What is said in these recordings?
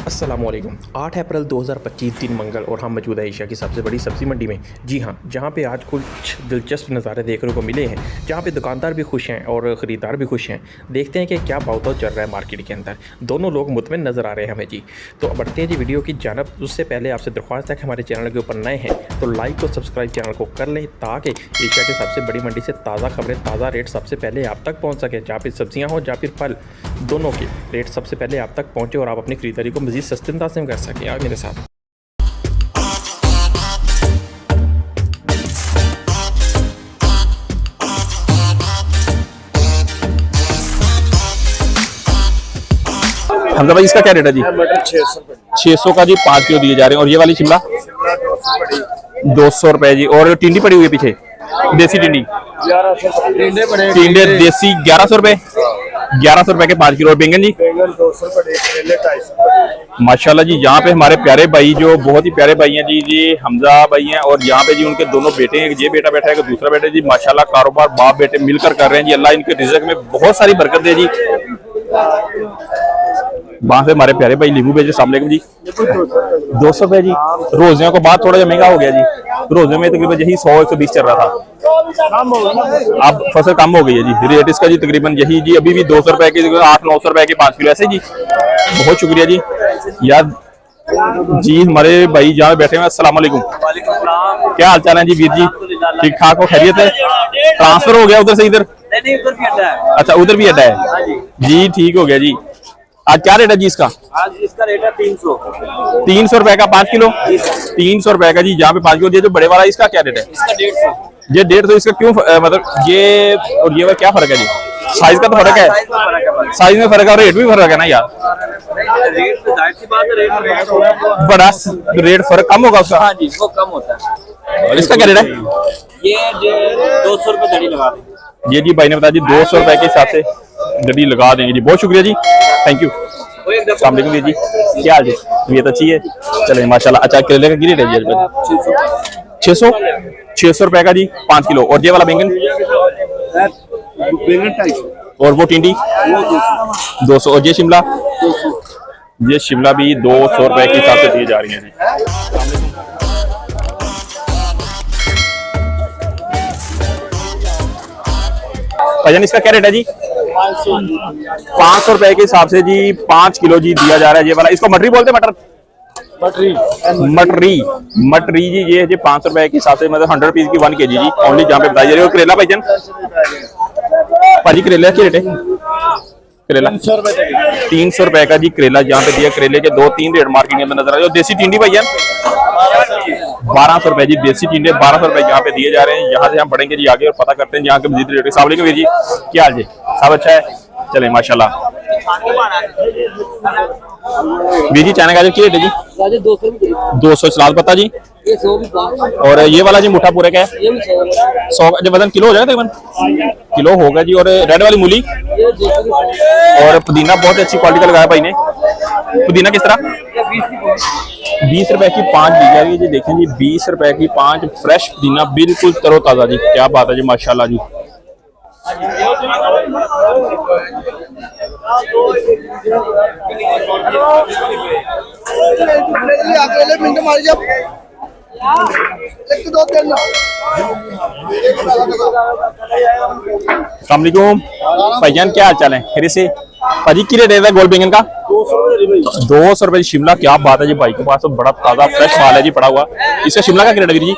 अस्सलामुअलैकुम। 8 अप्रैल 2025 दिन मंगल और हम मौजूद है एशिया की सबसे बड़ी सब्ज़ी मंडी में। जी हाँ, जहाँ पे आज कुछ दिलचस्प नज़ारे देखने को मिले हैं, जहाँ पे दुकानदार भी खुश हैं और ख़रीदार भी खुश हैं। देखते हैं कि क्या भाव तो चल रहा है मार्केट के अंदर। दोनों लोग मुतमिन नज़र आ रहे हैं हमें जी। तो बढ़ते हैं जी वीडियो की जानब। उससे पहले आपसे दरख्वास्त है कि हमारे चैनल के ऊपर नए हैं तो लाइक और सब्सक्राइब चैनल को कर लें, ताकि एशिया की सबसे बड़ी मंडी से ताज़ा खबरें, ताज़ा रेट सबसे पहले आप तक पहुँच सकें। जहाँ पर सब्जियाँ हों, जहाँ पर फल, दोनों के रेट सबसे पहले आप तक पहुँचे और आप अपनी खरीदारी को मज़ीद सस्ते अंदाज में कर सकें। आप मेरे साथ हमजा भाई, इसका क्या रेट है जी? मटर 600 600 का जी 5 किलो दिए जा रहे हैं। और ये वाली शिमला 200 रुपए जी। और टिंडी पड़ी हुई है पीछे, देसी टिंडी 1100 देसी 1100 रुपए। 1100 रुपए के 5 किलो। और बैंगन जी? बैंगन 200 करेले 250। माशाल्लाह जी, यहाँ पे हमारे प्यारे भाई, जो बहुत ही प्यारे भाई हैं जी, ये हमजा भाई हैं। और यहाँ पे जी उनके दोनों बेटे हैं, ये बेटा बैठा है, दूसरा बेटा जी। माशाल्लाह कारोबार बाप बेटे मिलकर कर रहे हैं जी। अल्लाह इनके रिज़्क में बहुत सारी बरकत दे जी। वहाँ से हमारे प्यारे भाई लींबू बेचे। अस्सलाम वालेकुम जी। 200 रुपए जी। रोजियों को बाद थोड़ा महंगा हो गया जी। रोजियों में तकरीबन यही 100-120 चल रहा था। अब फसल कम हो गई है जी। रेट इसका जी तकरीबन यही जी, अभी भी 200 रुपए की 800-900 रुपए के 5 किलो ऐसे जी। बहुत शुक्रिया जी यार जी। हमारे भाई जहाँ बैठे हैं, अस्सलाम वालेकुम, क्या हाल चाल है जी? वीर जी ठीक ठाक हो, खैरियत है? ट्रांसफर हो गया उधर से इधर? अच्छा, उधर भी अड्डा है जी। ठीक हो गया जी। आज क्या रेट है जी इसका? आज इसका रेट है 300 रुपए का 5 किलो। 300 रुपए का जी, जहाँ पे 5 किलो। ये जो बड़े वाला, इसका क्या रेट है? इसका 150। ये 150। इसका क्यों मतलब ये और ये क्या फर्क है जी? साइज का तो फर्क है, साइज में फर्क है और रेट भी फर्क है ना यार। रेट तो जाहिर सी बात है, रेट बड़ा रेट फर्क कम होगा उसका। हाँ जी, वो कम होता है। और इसका क्या रेट है? ये 200 रुपए दड़ी लगा देंगे। ये जी भाई ने बताया जी, 200 रुपए के हिसाब से गड्डी लगा देंगे जी। बहुत शुक्रिया जी, थैंक यू। अस्सलाम वालेकुम जी, क्या हाल जी? तबीयत अच्छी है? चले माशाल्लाह। अच्छा, करेले का रेट है जी? 600 रुपए का जी 5 किलो। और ये वाला बैंगन? बैंगन 250। और वो टिंडी 200। और ये शिमला? ये शिमला भी 200 रुपए के हिसाब से दी जा रही है जी। भाईजान, इसका क्या रेट है जी? 500 रुपए के हिसाब से जी 5 किलो जी दिया जा रहा है। ये वाला, इसको मटरी बोलते हैं? मटरी जी। ये जी 500 रुपए के हिसाब से, मतलब 100 रुपीज की 1 kg जी ओनली, जहाँ पे बताई जा रही है। करेला भाईजान, भाजी करेला क्या रेट है? करेला 300 रुपए का जी करेला, जहाँ पे दिया। करेले के 2-3 रेट मार्केट में नजर आ रहे हैं। देसी टिंडी भाईजान 1200 रुपए जी। देसी टिंडे 1200 रुपए यहाँ पे दिए जा रहे हैं। यहाँ से हम बढ़ेंगे जी आगे और पता करते हैं यहाँ के मजीद रेट। अस्सलाम वालेकुम वीर जी, क्या हाल जी? सब अच्छा है? चले माशाल्लाह। वीर जी, चाइना गाजर की रेट है जी? 200। सलाद पत्ता जी? और ये वाला जी मुठा पूरे का है 100 का। जब वजन किलो हो जाएगा तकरीबन किलो होगा जी। और रेड वाली मूली और पुदीना बहुत अच्छी क्वालिटी का लगाया भाई ने। पुदीना किस तरह? 20 रुपए की 5 दी जा रही है जी। देखें जी, 20 रुपए की 5 फ्रेश पुदीना, बिल्कुल तरोताजा जी। क्या बात है जी, माशाल्लाह जी। अस्सलाम वालेकुम भाईजान, क्या हाल चाल है? खैरियत से? भाजी की रेट है गोल बैंगन का? 200 रुपए। शिमला, क्या बात है जी, भाई के पास तो बड़ा ताजा फ्रेश माल है जी पड़ा हुआ। इसका शिमला का रेट है जी?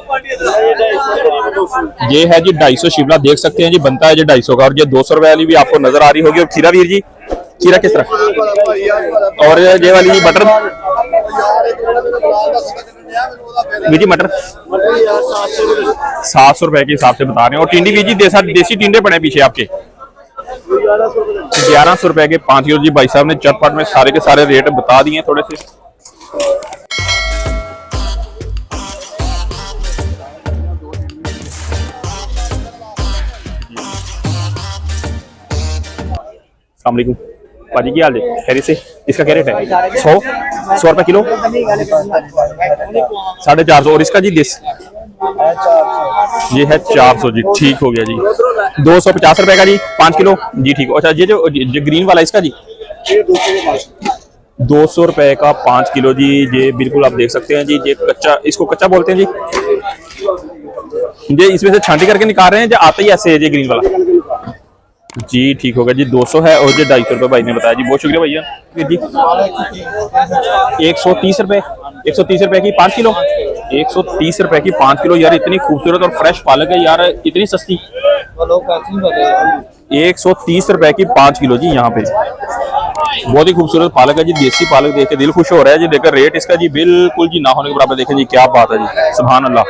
ये है जी 250 शिमला, देख सकते हैं जी, बनता है जी 250 का। और ये 200 रुपए वाली भी आपको नजर आ रही होगी। और खीरा वीर जी, खीरा किस तरह? और ये वाली जी मटर वीर जी, मटर 700 रुपए के हिसाब से बता रहे हैं। और टिंडी वीर जी, देसी टिंडे पड़े पीछे आपके 1100 रुपए के 5 किलो जी। भाई साहब ने चटपट में सारे के सारे रेट बता दिए थोड़े से। अस्सलाम वालेकुम भाजी, की हाल है? खैरियत से? इसका क्या रेट है? 100 रुपए किलो, 450। और इसका जी ये है 400 जी। ठीक हो गया जी। 250 रुपए का जी 5 किलो जी। ठीक। अच्छा, ये जो ग्रीन वाला इसका जी 200 रुपए का 5 किलो जी। ये बिल्कुल आप देख सकते हैं जी, ये कच्चा, इसको कच्चा बोलते हैं जी। ये इसमें से छांटी करके निकाल रहे हैं, जो आता ही ऐसे है जी ग्रीन वाला जी। ठीक होगा जी, 200 है और ये 250 रुपये भाई ने बताया जी। बहुत शुक्रिया भैया जी। 130 रुपए, 130 रुपए की 5 किलो, 130 रुपए की 5 किलो। यार इतनी खूबसूरत और फ्रेश पालक है यार, इतनी सस्ती। 130 रुपए की 5 किलो जी। यहाँ पे बहुत ही खूबसूरत पालक है जी, देसी पालक देख के दिल खुश हो रहा है जी। देखकर रेट इसका जी बिल्कुल जी ना होने के बराबर। देखें जी क्या बात है जी, सुभान अल्लाह।